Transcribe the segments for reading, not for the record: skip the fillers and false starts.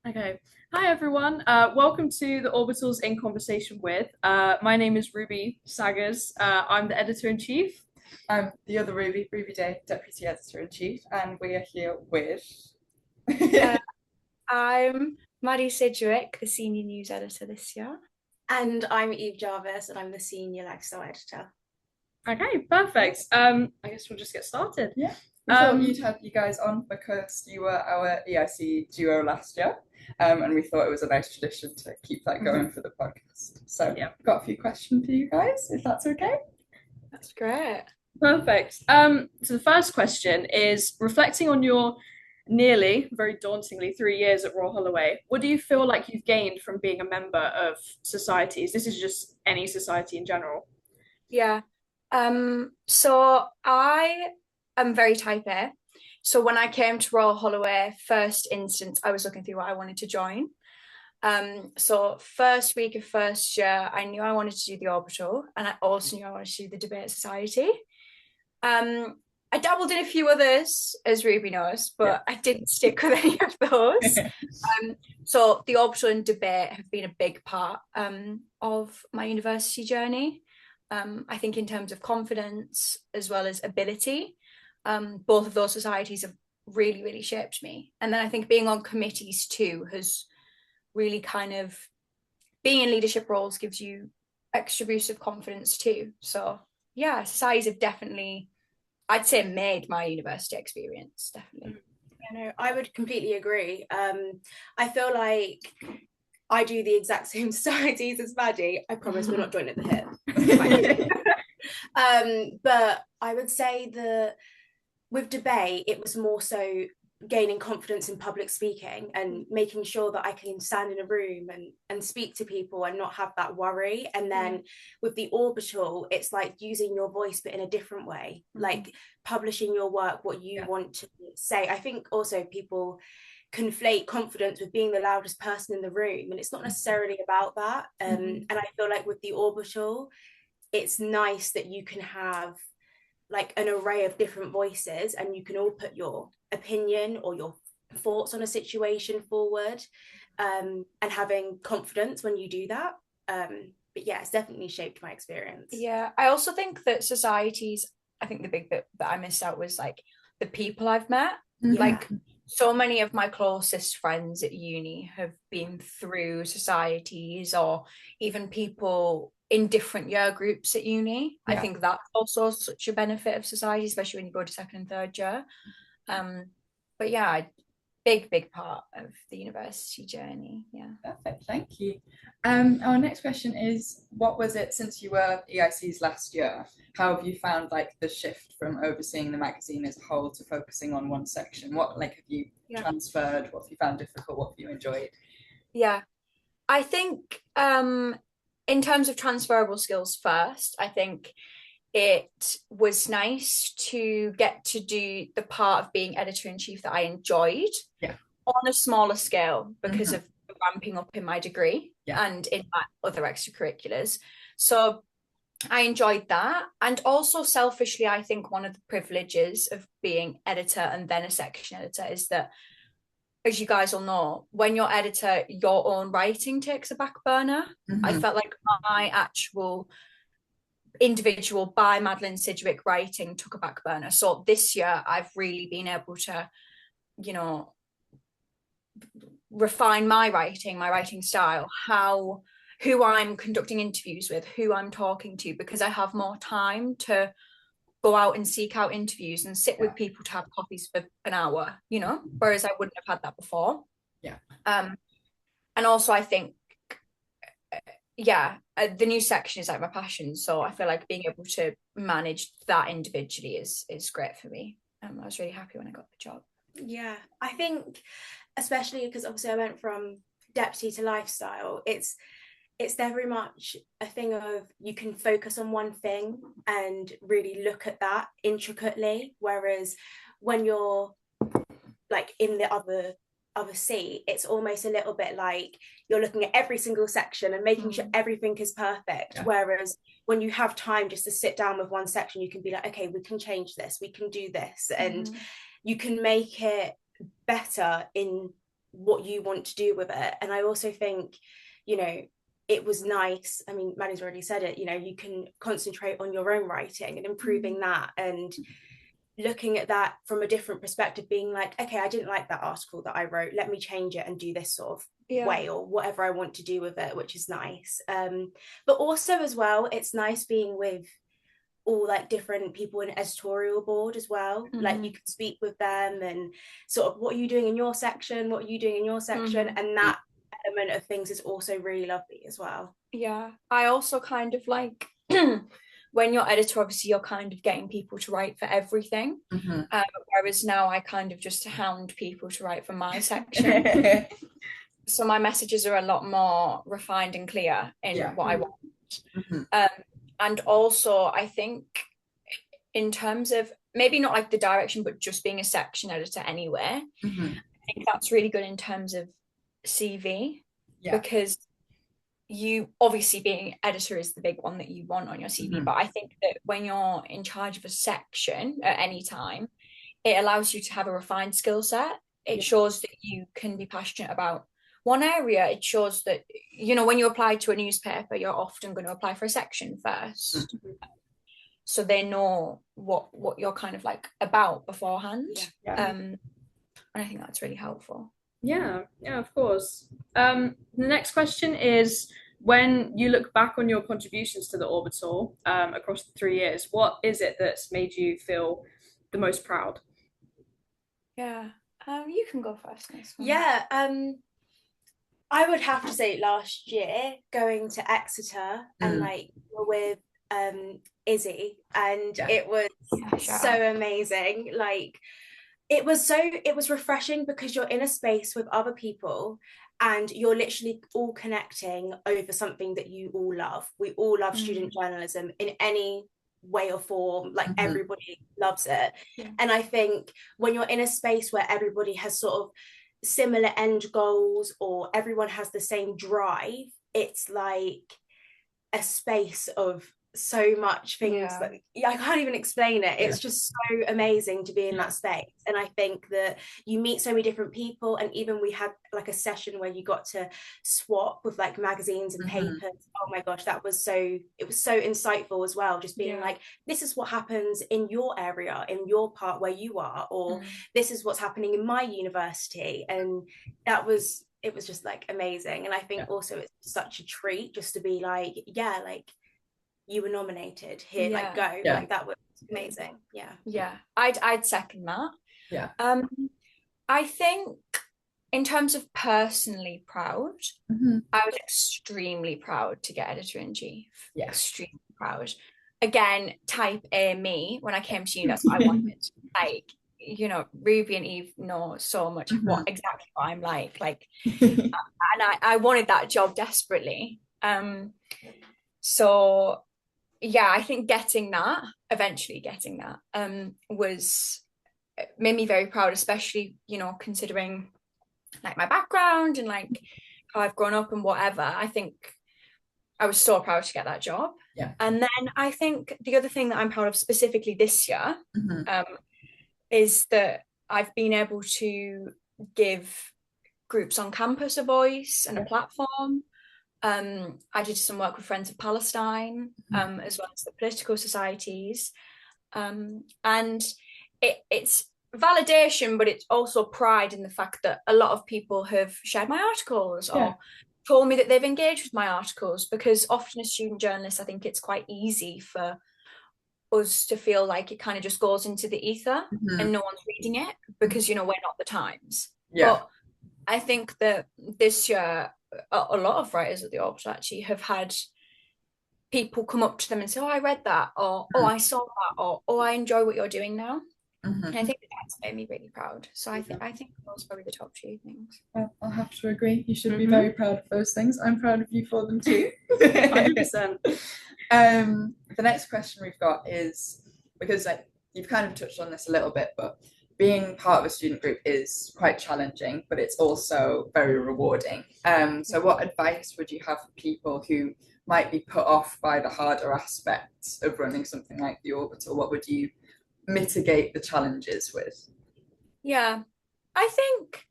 Okay. Hi, everyone. Welcome to the Orbitals in Conversation with. My name is Ruby Saggers. I'm the editor-in-chief. I'm the other Ruby, Ruby Day, Deputy Editor-in-Chief, and we are here with Uh, I'm Maddie Sidgwick, the senior news editor this year. And I'm Eve Jarvis, and I'm the senior lifestyle editor. Okay, perfect. I guess we'll just get started. Yeah. We thought you'd have you guys on because you were our EIC duo last year, and we thought it was a nice tradition to keep that going for the podcast. So Yeah. I've got a few questions for you guys, if that's okay. That's great. Perfect. So the first question is reflecting on your nearly, very dauntingly, 3 years at Royal Holloway. What do you feel like you've gained from being a member of societies? This is just any society in general. Yeah. So I am very type A. So when I came to Royal Holloway, first instance, I was looking through what I wanted to join. So first week of first year, I knew I wanted to do the Orbital, and I also knew I wanted to do the Debate Society. I dabbled in a few others, as Ruby knows, but I didn't stick with any of those. So the Orbital and Debate have been a big part of my university journey. I think in terms of confidence as well as ability, both of those societies have really, really shaped me. And then I think being on committees too has really kind of, being in leadership roles gives you extra boost of confidence too. So yeah, societies have definitely, I'd say, made my university experience, definitely. Yeah, no, I would completely agree. I feel like I do the exact same societies as Maddie. I promise we're not joined at the hip. But I would say that with debate, it was more so gaining confidence in public speaking and making sure that I can stand in a room and speak to people and not have that worry. And then with the Orbital, it's like using your voice but in a different way, like publishing your work, what you want to say. I think also people conflate confidence with being the loudest person in the room, and it's not necessarily about that. And I feel like with the Orbital, it's nice that you can have like an array of different voices and you can all put your opinion or your thoughts on a situation forward, and having confidence when you do that. But yeah, it's definitely shaped my experience. Yeah, I also think that societies, I think the big bit that I missed out was like the people I've met. Like so many of my closest friends at uni have been through societies, or even people in different year groups at uni. I think that's also such a benefit of society, especially when you go to second and third year. But yeah, big part of the university journey. Yeah. Perfect, thank you. Our next question is, what was it since you were EICs last year? How have you found like the shift from overseeing the magazine as a whole to focusing on one section? What like have you transferred? What have you found difficult? What have you enjoyed? Yeah, I think in terms of transferable skills first, I think it was nice to get to do the part of being editor-in-chief that I enjoyed on a smaller scale because of ramping up in my degree and in my other extracurriculars. So I enjoyed that. And also selfishly, I think one of the privileges of being editor and then a section editor is that, as you guys all know, when you're editor, your own writing takes a back burner. I felt like my actual individual by Madeline Sidgwick writing took a back burner. So this year I've really been able to, refine my writing style, who I'm conducting interviews with, who I'm talking to, because I have more time to go out and seek out interviews and sit with people to have coffees for an hour, whereas I wouldn't have had that before. And also I think the new section is like my passion, so I feel like being able to manage that individually is great for me. I was really happy when I got the job. Yeah, I think especially because obviously I went from deputy to lifestyle, it's very much a thing of you can focus on one thing and really look at that intricately, whereas when you're like in the other seat, it's almost a little bit like you're looking at every single section and making sure everything is perfect, whereas when you have time just to sit down with one section, you can be like, okay, we can change this, we can do this, and you can make it better in what you want to do with it. And I also think, you know, it was nice. I mean, Maddie's already said it, you know, you can concentrate on your own writing and improving that, and looking at that from a different perspective, being like, okay, I didn't like that article that I wrote, let me change it and do this sort of way, or whatever I want to do with it, which is nice. But also as well, it's nice being with all like different people in editorial board as well. Like you can speak with them and sort of, what are you doing in your section, what are you doing in your section, and that element of things is also really lovely as well. I also kind of like when you're editor, obviously you're kind of getting people to write for everything, whereas now I kind of just hound people to write for my section. So my messages are a lot more refined and clear in what I want. And also I think in terms of maybe not like the direction, but just being a section editor anywhere, I think that's really good in terms of CV, because you obviously, being editor is the big one that you want on your CV, but I think that when you're in charge of a section at any time, it allows you to have a refined skill set. It shows that you can be passionate about one area. It shows that, you know, when you apply to a newspaper, you're often going to apply for a section first, so they know what you're kind of like about beforehand. And I think that's really helpful. Yeah, of course. The next question is, when you look back on your contributions to the Orbital across the 3 years, what is it that's made you feel the most proud? You can go first. I would have to say last year, going to Exeter and like with Izzy, and it was so amazing. Like it was refreshing, because you're in a space with other people and you're literally all connecting over something that you all love. We all love student journalism in any way or form, like everybody loves it. And I think when you're in a space where everybody has sort of similar end goals, or everyone has the same drive, it's like a space of so much things that I can't even explain it. It's just so amazing to be in that space. And I think that you meet so many different people, and even we had like a session where you got to swap with like magazines and papers. Oh my gosh, it was so insightful as well, just being like, this is what happens in your area, in your part where you are, or this is what's happening in my university. And it was just like amazing. And I think also it's such a treat just to be like, like, you were nominated here, like go, like that was amazing. I'd second that. I think in terms of personally proud, I was extremely proud to get editor-in-chief. Extremely proud. Again, type A me, when I came to you, that's what I wanted. Like, you know, Ruby and Eve know so much what I'm like and I wanted that job desperately. So I think eventually getting that made me very proud, especially, you know, considering like my background and like how I've grown up and whatever. I think I was so proud to get that job. And then I think the other thing that I'm proud of specifically this year is that I've been able to give groups on campus a voice and a platform. I did some work with Friends of Palestine, as well as the political societies. And it's validation, but it's also pride in the fact that a lot of people have shared my articles or told me that they've engaged with my articles, because often as student journalists, I think it's quite easy for us to feel like it kind of just goes into the ether and no one's reading it, because, you know, we're not the Times. But I think that this year, a lot of writers at the Orbital actually have had people come up to them and say, oh, I read that, or oh, I saw that, or oh, I enjoy what you're doing now. And I think that's made me really proud. So I think those are probably the top 2 things. Well, I'll have to agree. You should be very proud of those things. I'm proud of you for them too. 100%. The next question we've got is, because like you've kind of touched on this a little bit, but being part of a student group is quite challenging, but it's also very rewarding. So what advice would you have for people who might be put off by the harder aspects of running something like the Orbital? What would you mitigate the challenges with? I think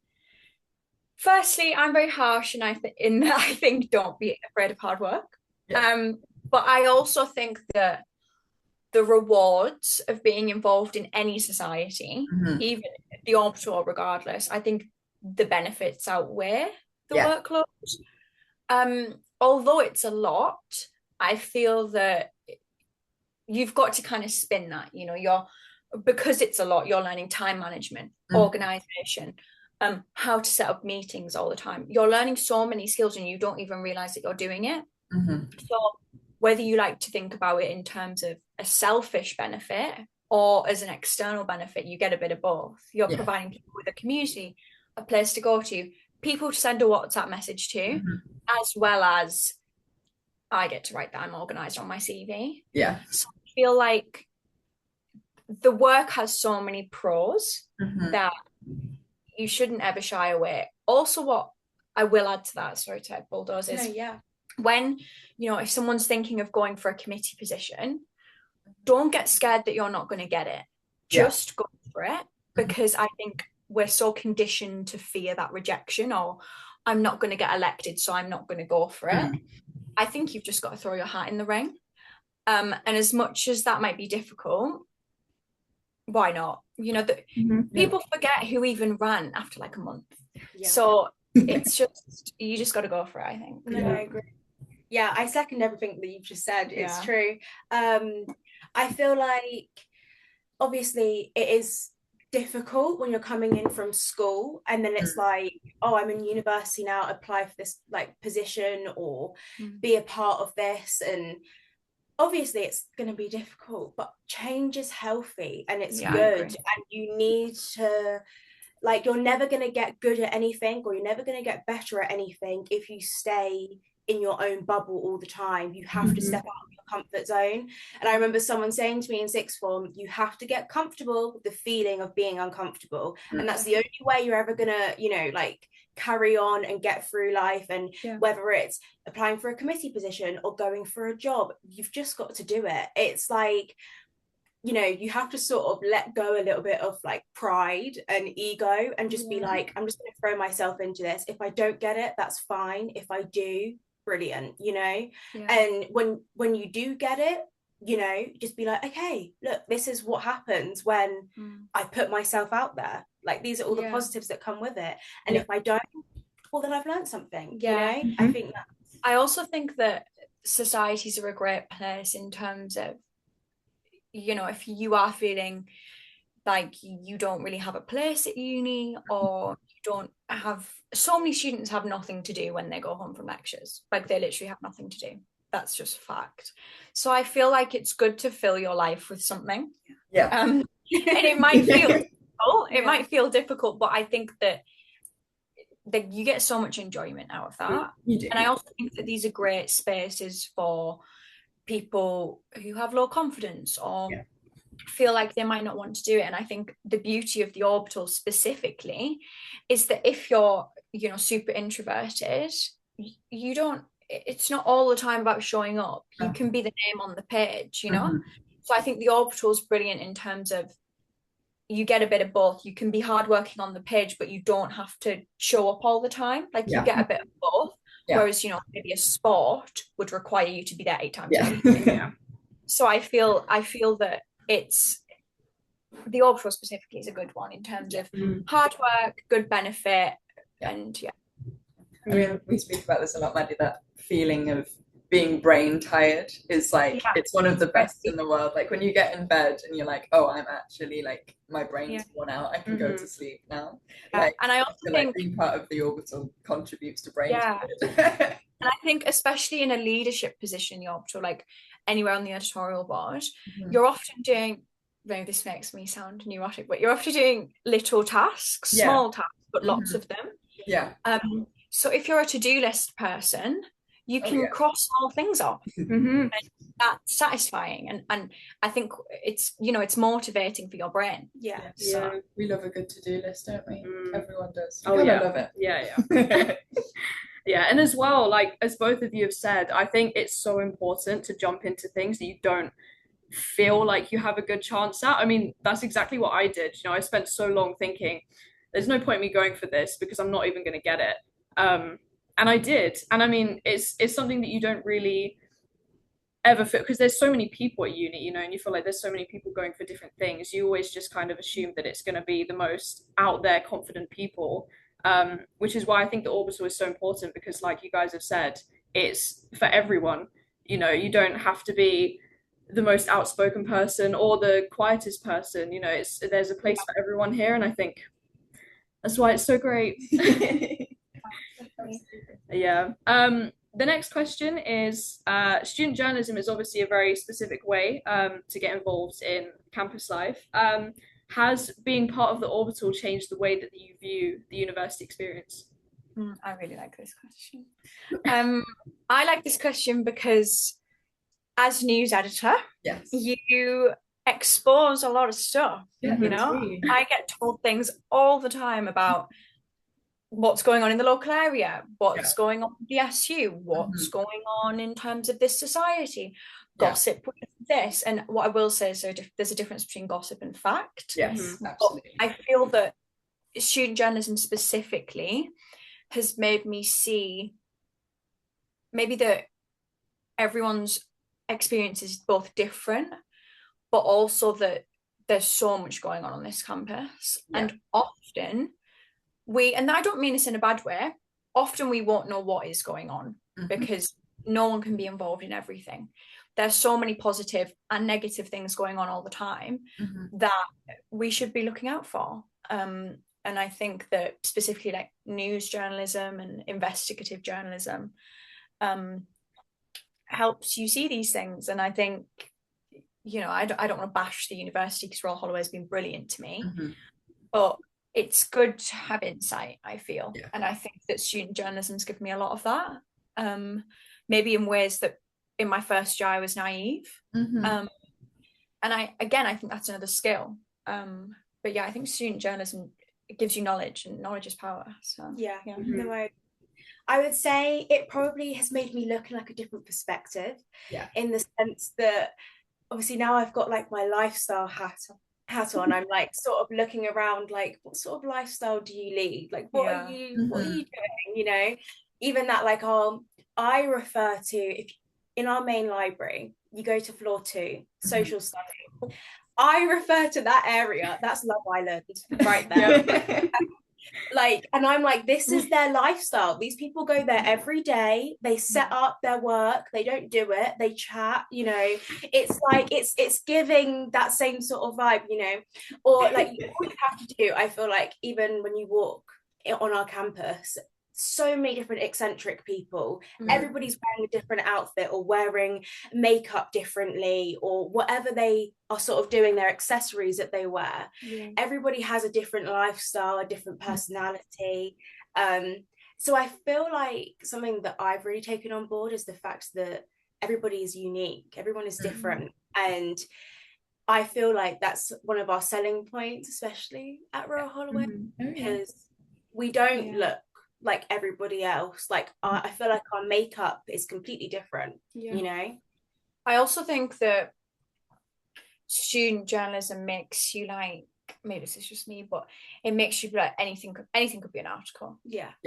Firstly, I'm very harsh, and I think don't be afraid of hard work. Yeah. But I also think that the rewards of being involved in any society, even the Orbital or regardless, I think the benefits outweigh the workload. Although it's a lot, I feel that you've got to kind of spin that, because it's a lot, you're learning time management, organization, how to set up meetings all the time. You're learning so many skills and you don't even realize that you're doing it. So whether you like to think about it in terms of a selfish benefit or as an external benefit, you get a bit of both. You're providing people with a community, a place to go to, people to send a WhatsApp message to, as well as I get to write that I'm organized on my CV. Yeah. So I feel like the work has so many pros that you shouldn't ever shy away. Also, what I will add to that, sorry to bulldoze, is when, if someone's thinking of going for a committee position, don't get scared that you're not going to get it. Just go for it, because I think we're so conditioned to fear that rejection, or I'm not going to get elected, so I'm not going to go for it. I think you've just got to throw your hat in the ring. And as much as that might be difficult, why not? People forget who even ran after like a month. So it's just, you just got to go for it, I think. No, I agree. Yeah, I second everything that you've just said. It's true. I feel like obviously it is difficult when you're coming in from school and then it's like, oh, I'm in university now, apply for this like position or be a part of this, and obviously it's going to be difficult, but change is healthy and it's good, and you need to, like, you're never going to get good at anything, or you're never going to get better at anything if you stay in your own bubble all the time. You have to step out of your comfort zone. And I remember someone saying to me in sixth form, you have to get comfortable with the feeling of being uncomfortable, and that's the only way you're ever gonna, like, carry on and get through life. And whether it's applying for a committee position or going for a job, you've just got to do it. It's like, you have to sort of let go a little bit of like pride and ego and just be like, I'm just going to throw myself into this. If I don't get it, that's fine. If I do, brilliant, and when you do get it, just be like, okay, look, this is what happens when I put myself out there. Like, these are all the positives that come with it. And if I don't, well, then I've learned something. I think that. I also think that societies are a great place in terms of, if you are feeling like you don't really have a place at uni, or you don't have, so many students have nothing to do when they go home from lectures. Like, they literally have nothing to do. That's just fact. So I feel like it's good to fill your life with something. And it might feel difficult. It might feel difficult, but I think that you get so much enjoyment out of that. You do. And I also think that these are great spaces for people who have low confidence or feel like they might not want to do it. And I think the beauty of the Orbital specifically is that if you're, super introverted, you don't, it's not all the time about showing up. You can be the name on the page, So I think the Orbital is brilliant in terms of, you get a bit of both. You can be hardworking on the page, but you don't have to show up all the time. Like, you get a bit of both. Whereas, maybe a sport would require you to be there 8 times a week. So I feel that it's, the Orbital specifically is a good one in terms of hard work, good benefit, and I mean, we speak about this a lot, Maddie, that feeling of being brain tired is like, it's one of the best in the world. Like, when you get in bed and you're like, oh, I'm actually, like, my brain's worn out, I can go to sleep now. Like, and I also think, like, being part of the Orbital contributes to brain tired. And I think especially in a leadership position in the Orbital, like anywhere on the editorial board, you're often doing, this makes me sound neurotic, but you're often doing little tasks, small tasks, but lots of them. So if you're a to-do list person, you can cross small things off. And that's satisfying, and I think it's, it's motivating for your brain. So we love a good to-do list, don't we? Everyone does. I love it. And as well, like, as both of you have said, I think it's so important to jump into things that you don't feel like you have a good chance at. I mean, that's exactly what I did. I spent so long thinking, there's no point me going for this because I'm not even going to get it. And I did. And I mean, it's something that you don't really ever feel, because there's so many people at uni, you know, and you feel like there's so many people going for different things. You always just kind of assume that it's going to be the most out there, confident people, which is why I think the Orbital is so important, because like you guys have said, it's for everyone. You know, you don't have to be the most outspoken person or the quietest person. You know, there's a place for everyone here, and I think that's why it's so great. Yeah. The next question is, student journalism is obviously a very specific way to get involved in campus life. Has being part of the Orbital changed the way that you view the university experience? I really like this question. I like this question because as news editor, Yes. you expose a lot of stuff. Yeah, you know, I get told things all the time about what's going on in the local area, what's going on with the SU, what's going on in terms of this society, gossip with this. And what I will say is there's a difference between gossip and fact. Yes, absolutely. I feel that student journalism specifically has made me see maybe that everyone's experience is both different, but also that there's so much going on this campus. And often and I don't mean this in a bad way, often we won't know what is going on because no one can be involved in everything. There's so many positive and negative things going on all the time that we should be looking out for. And I think that specifically like news journalism and investigative journalism helps you see these things. And I think, you know, I don't want to bash the university because Royal Holloway has been brilliant to me, but it's good to have insight, I feel. And I think that student journalism's given me a lot of that. Maybe in ways that in my first year I was naive. And I think that's another skill. But yeah, I think student journalism, it gives you knowledge, and knowledge is power. So No, I would say it probably has made me look in like a different perspective. In the sense that obviously now I've got like my lifestyle hat on, I'm like sort of looking around like, what sort of lifestyle do you lead? Like what are you doing? You know, even that, like I refer to, if in our main library you go to floor 2, social study, I refer to that area, that's Love Island right there. Like, and I'm like, this is their lifestyle. These people go there every day, they set up their work, they don't do it, they chat, you know. It's like it's giving that same sort of vibe, you know. Or like what you have to do, I feel like, even when you walk on our campus, so many different eccentric people, everybody's wearing a different outfit or wearing makeup differently or whatever they are sort of doing, their accessories that they wear. Everybody has a different lifestyle, a different personality. So I feel like something that I've really taken on board is the fact that everybody is unique, everyone is different, and I feel like that's one of our selling points, especially at Royal Holloway, because we don't look like everybody else. Like I feel like our makeup is completely different, you know. I also think that student journalism makes you like, maybe this is just me, but it makes you like anything could be an article.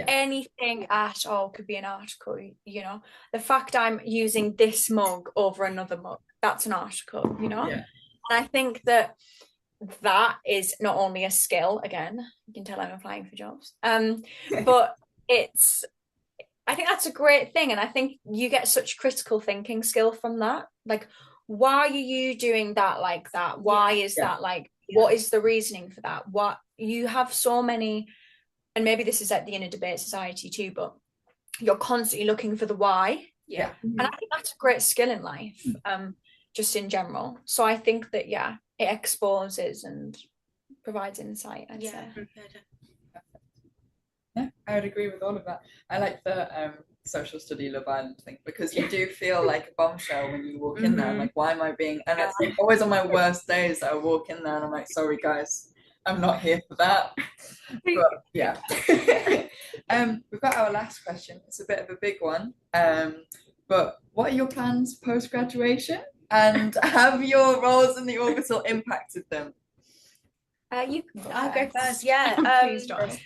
Anything at all could be an article, you know. The fact I'm using this mug over another mug, that's an article, you know. And I think that is not only a skill, again, you can tell I'm applying for jobs, but I think that's a great thing. And I think you get such critical thinking skill from that. Like, why are you doing that like that? Why is that like, what is the reasoning for that? What you have so many, and maybe this is at the inner debate society too, but you're constantly looking for the why. And I think that's a great skill in life, just in general. So I think that, it exposes and provides insight, I'd say. Yeah, I would agree with all of that. I like the social study Love Island thing, because you do feel like a bombshell when you walk in there. I'm like, why am I being, and it's like always on my worst days that I walk in there and I'm like, sorry guys, I'm not here for that. But yeah. We've got our last question. It's a bit of a big one. But what are your plans post-graduation? And have your roles in the Orbital impacted them? I'll go first. Yeah. Please, Joyce.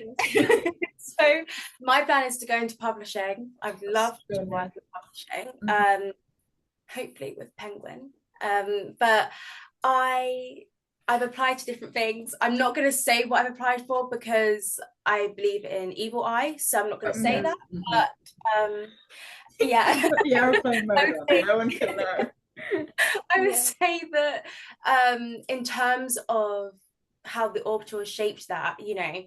So my plan is to go into publishing. I'd love to work with publishing. Hopefully with Penguin. But I've applied to different things. I'm not going to say what I've applied for because I believe in evil eye, so I'm not going to say that. But yeah, the aeroplane mode on. No one can know. I would say that in terms of how the Orbital has shaped that, you know,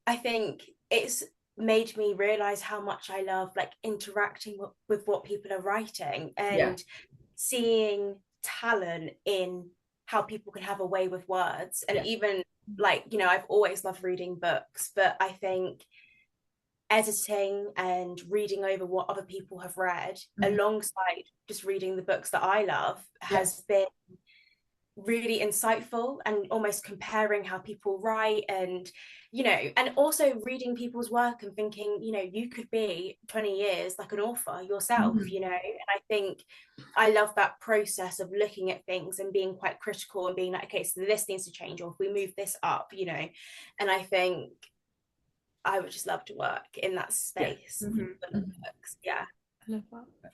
I think it's made me realize how much I love like interacting with what people are writing and seeing talent in how people can have a way with words. And even like, you know, I've always loved reading books, but I think editing and reading over what other people have read alongside just reading the books that I love has been really insightful, and almost comparing how people write, and you know, and also reading people's work and thinking, you know, you could be 20 years like an author yourself, you know. And I think I love that process of looking at things and being quite critical and being like, okay, so this needs to change, or if we move this up, you know. And I think I would just love to work in that space. Yeah. I love that.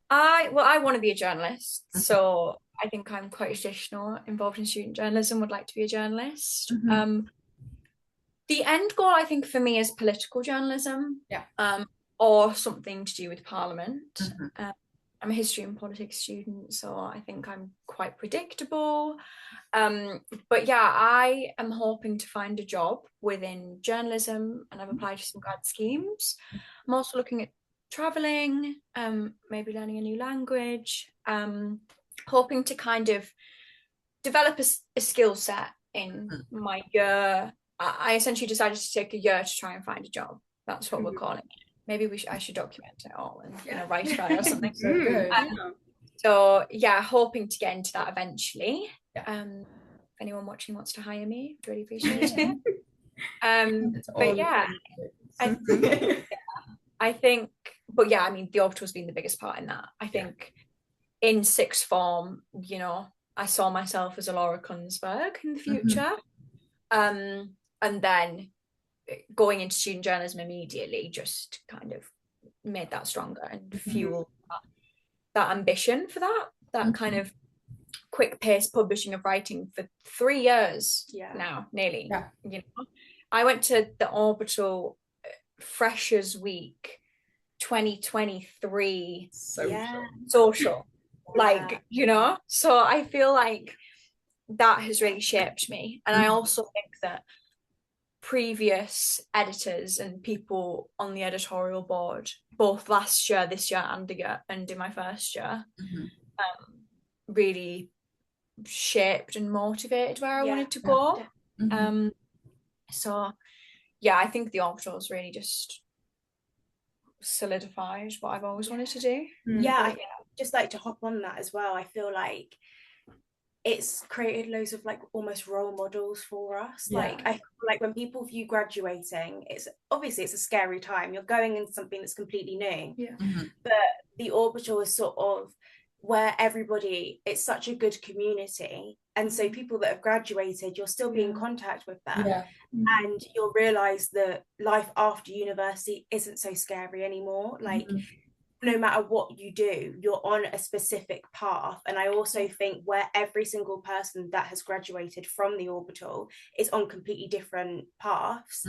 I want to be a journalist, so I think I'm quite traditional, involved in student journalism, would like to be a journalist. The end goal, I think, for me is political journalism, or something to do with Parliament. I'm a history and politics student, so I think I'm quite predictable. But yeah, I am hoping to find a job within journalism, and I've applied to some grad schemes. I'm also looking at traveling, maybe learning a new language, hoping to kind of develop a skill set in my year. I essentially decided to take a year to try and find a job. That's what we're calling it. Maybe I should document it all and write about it or something. So yeah, hoping to get into that eventually. If anyone watching wants to hire me, I'd really appreciate it. But yeah, I think, but yeah, I mean, the Orbital's been the biggest part in that. I think in sixth form, you know, I saw myself as a Laura Kunsberg in the future. And then going into student journalism immediately just kind of made that stronger and fueled that ambition for that kind of quick pace publishing of writing for 3 years now, nearly. You know, I went to the Orbital Freshers Week 2023 social, like, you know, so I feel like that has really shaped me. And I also think that previous editors and people on the editorial board, both last year, this year, and in my first year, really shaped and motivated where I wanted to go. So yeah, I think the Orbital's really just solidified what I've always wanted to do. I just like to hop on that as well. I feel like it's created loads of like almost role models for us. Like I feel like when people view graduating, it's obviously it's a scary time. You're going into something that's completely new. But the Orbital is sort of where everybody, it's such a good community, and so people that have graduated, you'll still be in contact with them, and you'll realize that life after university isn't so scary anymore. Like no matter what you do, you're on a specific path. And I also think where every single person that has graduated from the Orbital is on completely different paths,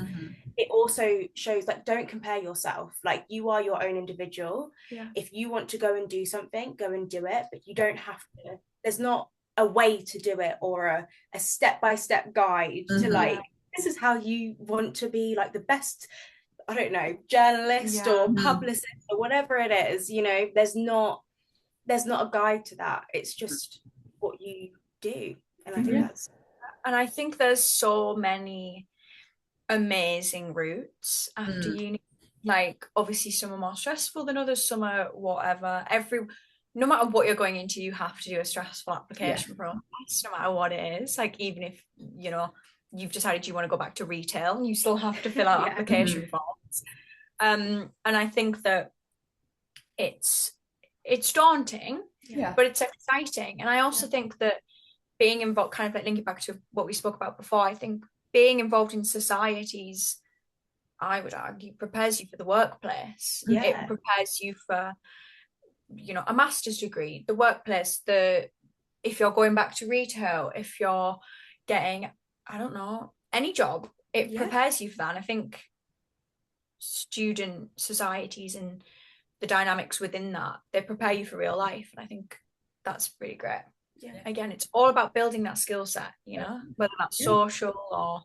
it also shows like, don't compare yourself. Like you are your own individual. If you want to go and do something, go and do it, but you don't have to. There's not a way to do it or a step-by-step guide to like, this is how you want to be like the best, I don't know, journalist or publicist or whatever it is, you know. There's not a guide to that. It's just what you do. And I think I think there's so many amazing routes after uni. Like obviously some are more stressful than others, some are whatever. No matter what you're going into, you have to do a stressful application process, no matter what it is. Like even if, you know, you've decided you want to go back to retail, you still have to fill out application forms. And I think that it's daunting, but it's exciting. And I also think that being involved, kind of like linking back to what we spoke about before, I think being involved in societies, I would argue, prepares you for the workplace. Yeah. It prepares you for, a master's degree, the workplace, if you're going back to retail, if you're getting, I don't know, any job, it prepares you for that. And I think student societies and the dynamics within that, they prepare you for real life. And I think that's really great. Yeah. Again, it's all about building that skill set, whether that's social or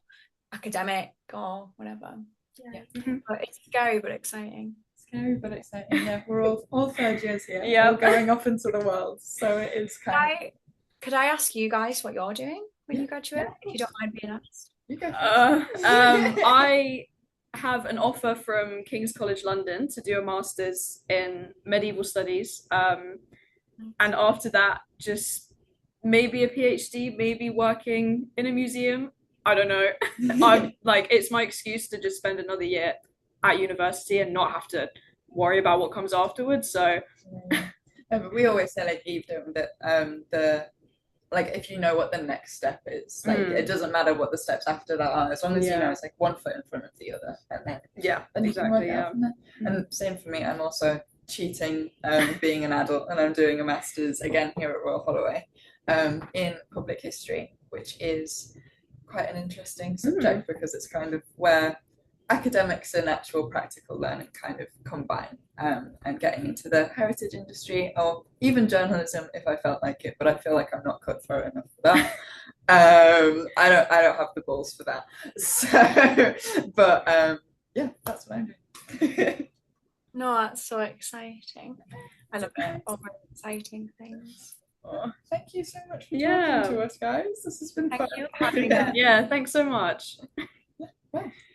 academic or whatever. Yeah. But it's scary but exciting. Scary but exciting. Yeah, we're all third years here. Yeah, all going off into the world. So it is Could I ask you guys what you're doing when you graduate? If you don't mind being asked. You go I have an offer from King's College London to do a master's in medieval studies, and after that, just maybe a PhD, maybe working in a museum. I don't know. I'm like, it's my excuse to just spend another year at university and not have to worry about what comes afterwards. So but we always say, like Eve, don't we, that if you know what the next step is, it doesn't matter what the steps after that are, as long as you know it's like one foot in front of the other, and then exactly. And same for me. I'm also cheating, being an adult, and I'm doing a master's again here at Royal Holloway in public history, which is quite an interesting subject because it's kind of where academics and actual practical learning kind of combine, and getting into the heritage industry or even journalism if I felt like it, but I feel like I'm not cutthroat enough for that. I don't have the balls for that. So, but yeah, that's what I'm doing. No, that's so exciting. I love it. All very exciting things. Oh, thank you so much for talking to us, guys. This has been fun. Thank you for having us. Yeah, thanks so much. Bye.